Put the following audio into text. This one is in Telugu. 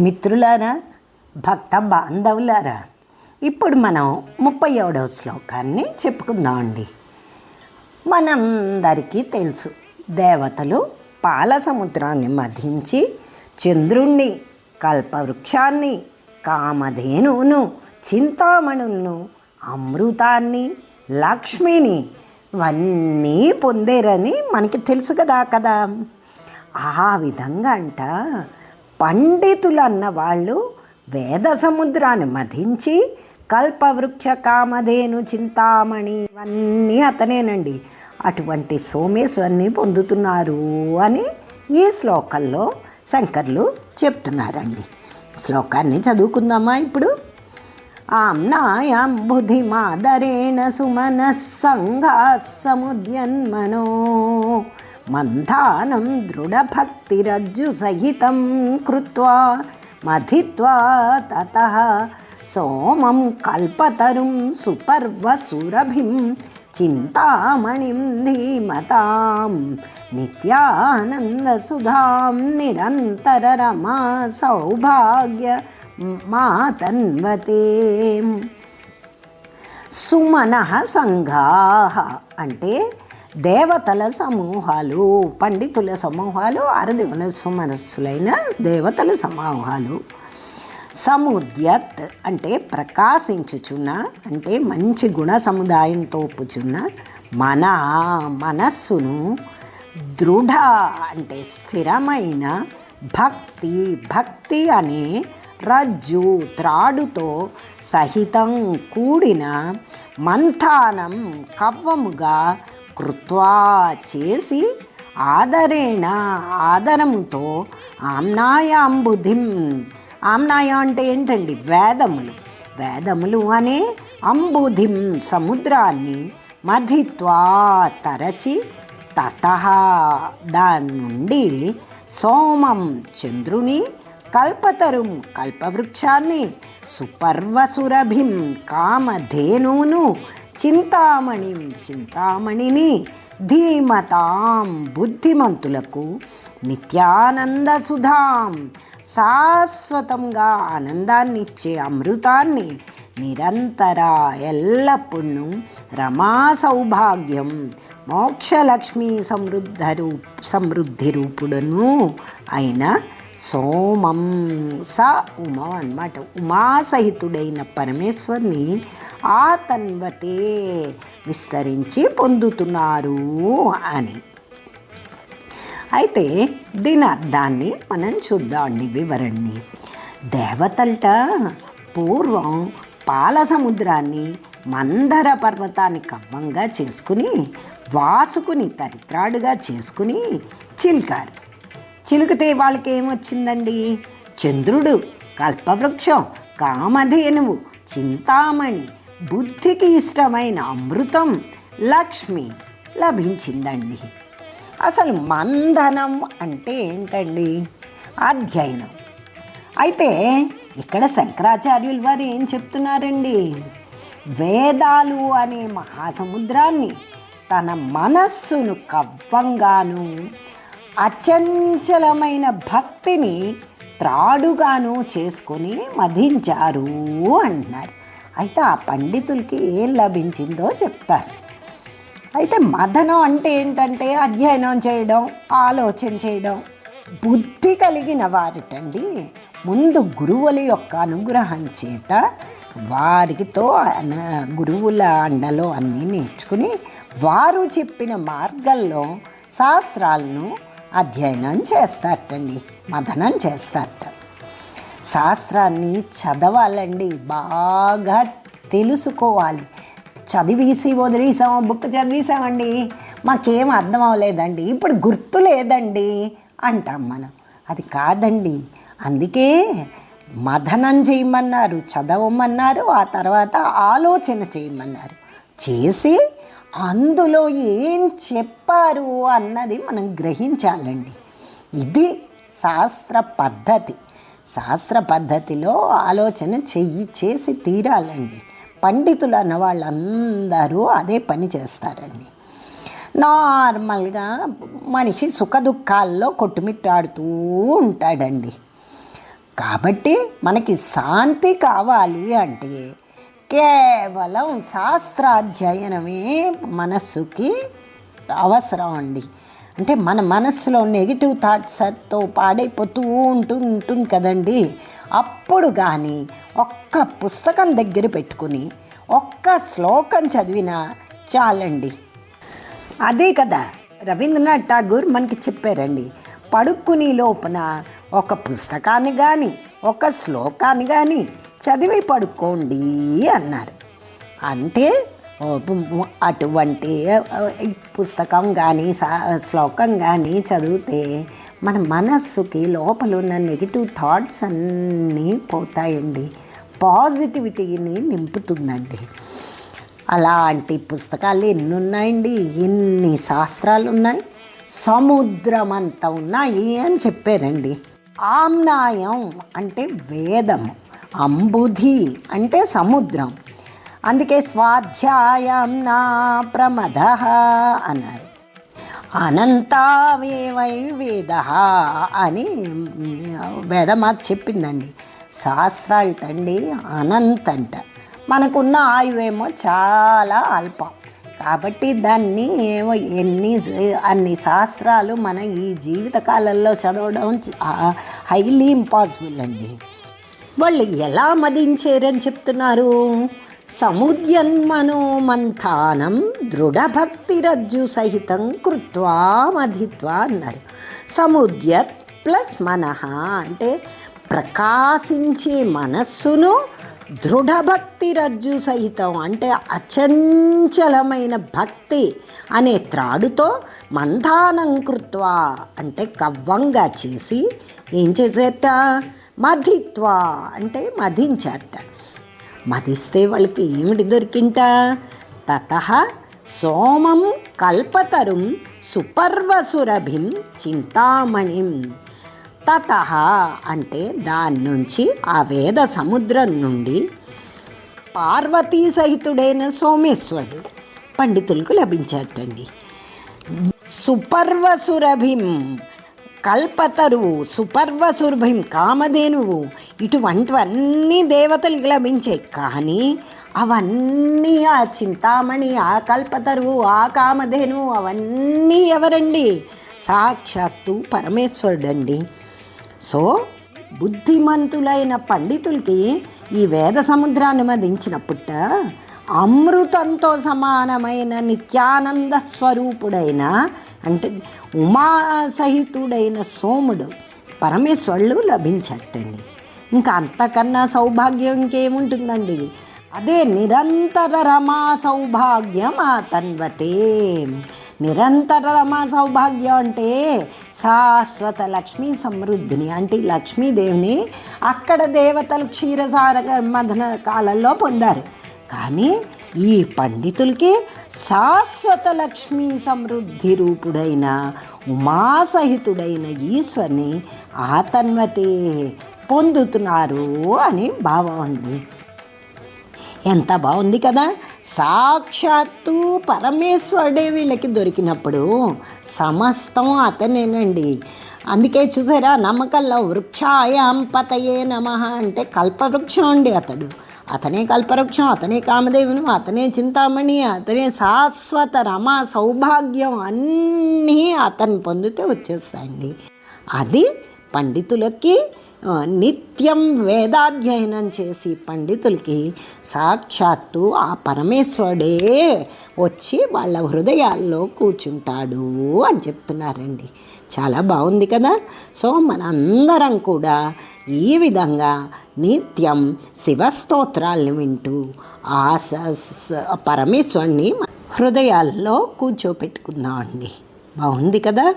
మిత్రులారా, భక్త బాంధవులారా, ఇప్పుడు మనం 37వ శ్లోకాన్ని చెప్పుకుందామండి. మనందరికీ తెలుసు, దేవతలు పాల సముద్రాన్ని మధించి చంద్రుణ్ణి, కల్పవృక్షాన్ని, కామధేనువును, చింతామణులను, అమృతాన్ని, లక్ష్మిని ఇవన్నీ పొందేరని మనకి తెలుసు కదా. ఆ విధంగా పండితులు అన్నవాళ్ళు వేద సముద్రాన్ని మధించి కల్పవృక్ష, కామధేను, చింతామణి ఇవన్నీ అతనేనండి. అటువంటి సోమేశ్వరిని పొందుతున్నారు అని ఈ శ్లోకంలో శంకర్లు చెప్తున్నారండి. శ్లోకాన్ని చదువుకుందామా ఇప్పుడు. ఆమ్నాయాం బుద్ధిమాదరేణ సుమనః సంఘాత్ సముద్యన్మనో మంథానం దృఢభక్తిరజ్జు సహితం కృత్వా మథిత్వా తతః సోమం కల్పతరుం సుపర్వసురభిం చింతామణిం ధీమతాం నిత్యానందసుధాం నిరంతరరమా సౌభాగ్య మాతన్వతే. సుమనః సంఘాః అంటే దేవతల సమూహాలు, పండితుల సమూహాలు, అరదివన సుమనస్సులైన దేవతల సమూహాలు. సముద్యత్ అంటే ప్రకాశించుచున్న, అంటే మంచి గుణ సముదాయంతో పుచున్న మనస్సును, దృఢ అంటే స్థిరమైన, భక్తి అనే రజ్జు త్రాడుతో సహితం కూడిన, మంథానం కవ్వముగా, కృత్వా చేసి, ఆదరేణ ఆదరముతో, ఆమ్నాయాం బుద్ధిం, ఆమ్నాయం అంటే ఏంటండి, వేదములు అనే అంబుధిం సముద్రాన్ని మధిత్వా తరచి, తతః దాని నుండి సోమం చంద్రుని, కల్పతరుం కల్పవృక్షాన్ని, సుపర్వసురభిం కామధేనువును, చింతామణిని, ధీమతాం బుద్ధిమంతులకు, నిత్యానందసుధాం శాశ్వతంగా ఆనందాన్నిచ్చే అమృతాన్ని, నిరంతర ఎల్లప్పుడూ రమా సౌభాగ్యం మోక్షలక్ష్మీ సమృద్ధి రూపుడును అయిన సోమం స ఉమా అన్నమాట. ఉమాసహితుడైన పరమేశ్వరుని ఆతన్వతే విస్తరించి పొందుతున్నారు అని. అయితే దీని అర్థాన్ని మనం చూద్దామండి, వివరణని. దేవతలట పూర్వం పాల సముద్రాన్ని, మందర పర్వతాన్ని కవ్వంగా చేసుకుని, వాసుకుని తరిత్రాడుగా చేసుకుని చిలికారు. చిలికితే వాళ్ళకి ఏమొచ్చిందండి? చంద్రుడు, కల్పవృక్షం, కామధేనువు, చింతామణి, బుద్ధికి ఇష్టమైన అమృతం, లక్ష్మి లభించిందండి. అసలు మంథనం అంటే ఏంటండి? అధ్యయనం. అయితే ఇక్కడ శంకరాచార్యుల వారు ఏం చెప్తున్నారండి? వేదాలు అనే మహాసముద్రాన్ని తన మనస్సును కవ్వంగాను, అచంచలమైన భక్తిని త్రాడుగాను చేసుకొని మధించారు అంటున్నారు. అయితే ఆ పండితులకి ఏం లభించిందో చెప్తారు. అయితే మథనం అంటే ఏంటంటే అధ్యయనం చేయడం, ఆలోచన చేయడం. బుద్ధి కలిగిన వారిటండి ముందు గురువుల యొక్క అనుగ్రహం చేత వారితో గురువుల అండలో అన్నీ నేర్చుకుని వారు చెప్పిన మార్గంలో శాస్త్రాలను అధ్యయనం చేస్తారటండి, మథనం చేస్తారట. శాస్త్రాన్ని చదవాలండి, బాగా తెలుసుకోవాలి. చదివేసి వదిలేసాము, బుక్ చదివేసామండి, మాకేం అర్థం అవ్వలేదండి, ఇప్పుడు గుర్తు లేదండి అంటాం మనం. అది కాదండి. అందుకే మథనం చేయమన్నారు, చదవమన్నారు, ఆ తర్వాత ఆలోచన చేయమన్నారు. చేసి అందులో ఏం చెప్పారు అన్నది మనం గ్రహించాలండి. ఇది శాస్త్ర పద్ధతి. శాస్త్ర పద్ధతిలో ఆలోచన చేసి తీరాలండి. పండితులు అన్న వాళ్ళందరూ అదే పని చేస్తారండి. నార్మల్గా మనిషి సుఖదుఖాల్లో కొట్టుమిట్టాడుతూ ఉంటాడండి. కాబట్టి మనకి శాంతి కావాలి అంటే కేవలం శాస్త్రాధ్యయనమే మనస్సుకి అవసరం అండి. అంటే మన మనస్సులో నెగిటివ్ థాట్స్తో పాడైపోతూ ఉంటుంది కదండి. అప్పుడు కానీ ఒక్క పుస్తకం దగ్గర పెట్టుకుని ఒక్క శ్లోకం చదివినా చాలండి. అదే కదా రవీంద్రనాథ్ ఠాగూర్ మనకి చెప్పారండి, పడుకుని లోపున ఒక పుస్తకాన్ని కానీ ఒక శ్లోకాన్ని కానీ చదివి పడుకోండి అన్నారు. అంటే అటువంటి పుస్తకం కానీ శ్లోకం కానీ చదివితే మన మనస్సుకి లోపల ఉన్న నెగిటివ్ థాట్స్ అన్నీ పోతాయండి, పాజిటివిటీని నింపుతుందండి. అలాంటి పుస్తకాలు ఎన్ని ఉన్నాయండి, ఎన్ని శాస్త్రాలు ఉన్నాయి, సముద్రం అంతా ఉన్నాయి అని చెప్పారండి. ఆమ్నాయం అంటే వేదము, అంబుధి అంటే సముద్రం. అందుకే స్వాధ్యాయం నా ప్రమద అన్నారు. అనంతావేవై వేద అని వేదమాత చెప్పిందండి. శాస్త్రాలటండి అనంతంట, మనకున్న ఆయువేమో చాలా అల్పం. కాబట్టి దాన్ని అన్ని శాస్త్రాలు మన ఈ జీవితకాలంలో చదవడం హైలీ ఇంపాసిబుల్ అండి. వాళ్ళు ఎలా మదించారని చెప్తున్నారు? సముద్యన్మనోమంథానం దృఢభక్తిరజ్జు సహితం కృత్వా మధిత్వా అన్నారు. సముద్యత్ ప్లస్ మనః అంటే ప్రకాశించే మనస్సును, దృఢభక్తి రజ్జు సహితం అంటే అచంచలమైన భక్తి అనే త్రాడుతో మంథానం కృత్వా అంటే కవ్వంగా చేసి ఏం చేసేట? మధిత్వా అంటే మధించారట. మధిస్తే వాళ్ళకి ఏమిటి దొరికింట? తతః సోమం కల్పతరుం సుపర్వసురభిం చింతామణిం. తతః అంటే దాని నుంచి ఆ వేద సముద్రం నుండి పార్వతీ సహితుడైన సోమేశ్వరుడు పండితులకు లభించాటండి. సుపర్వసురభిం కల్పతరువు, సుపర్వసురభిం కామధేనువు, ఇటువంటివన్నీ దేవతలకు లభించాయి. కానీ అవన్నీ ఆ చింతామణి, ఆ కల్పతరువు, ఆ కామధేనువు అవన్నీ ఎవరండి? సాక్షాత్తు పరమేశ్వరుడండి. సో బుద్ధిమంతులైన పండితులకి ఈ వేద సముద్రాన్ని మదించినప్పుట అమృతంతో సమానమైన నిత్యానంద స్వరూపుడైన అంటే ఉమాసహితుడైన సోముడు పరమేశ్వరులు లభించట్టండి. ఇంకా అంతకన్నా సౌభాగ్యం ఇంకేముంటుందండి? అదే నిరంతర రమా సౌభాగ్యం ఆతన్వతే. నిరంతర రమా సౌభాగ్యం అంటే శాశ్వత లక్ష్మీ సమృద్ధిని అంటే లక్ష్మీదేవిని అక్కడ దేవతలు క్షీరసార మథన కాలంలో పొందారు. కానీ ఈ పండితులకి శాశ్వత లక్ష్మీ సమృద్ధి రూపుడైన ఉమాసహితుడైన ఈశ్వరుని ఆతన్వతే పొందుతున్నారు అని భావం అండి. ఎంత బాగుంది కదా! సాక్షాత్తు పరమేశ్వరుడే వీళ్ళకి దొరికినప్పుడు సమస్తం అతనేనండి. అందుకే చూసారా, నమ్మకల్లో వృక్షాయాం పతయే నమః అంటే కల్పవృక్షం అండి అతడు. అతనే కల్పవృక్షం, అతనే కామదేవుని, అతనే చింతామణి, అతనే శాశ్వత రమా సౌభాగ్యం అన్నీ అతను పొందితే వచ్చేస్తాయండి. అది పండితులకి నిత్యం వేదాధ్యయనం చేసి పండితులకి సాక్షాత్తు ఆ పరమేశ్వరుడే వచ్చి వాళ్ళ హృదయాల్లో కూర్చుంటాడు అని చెప్తున్నారండి. చాలా బాగుంది కదా! సో మనందరం కూడా ఈ విధంగా నిత్యం శివస్తోత్రాలను వింటూ ఆ పరమేశ్వరుని హృదయాల్లో కూర్చోపెట్టుకుందాం అండి. బాగుంది కదా!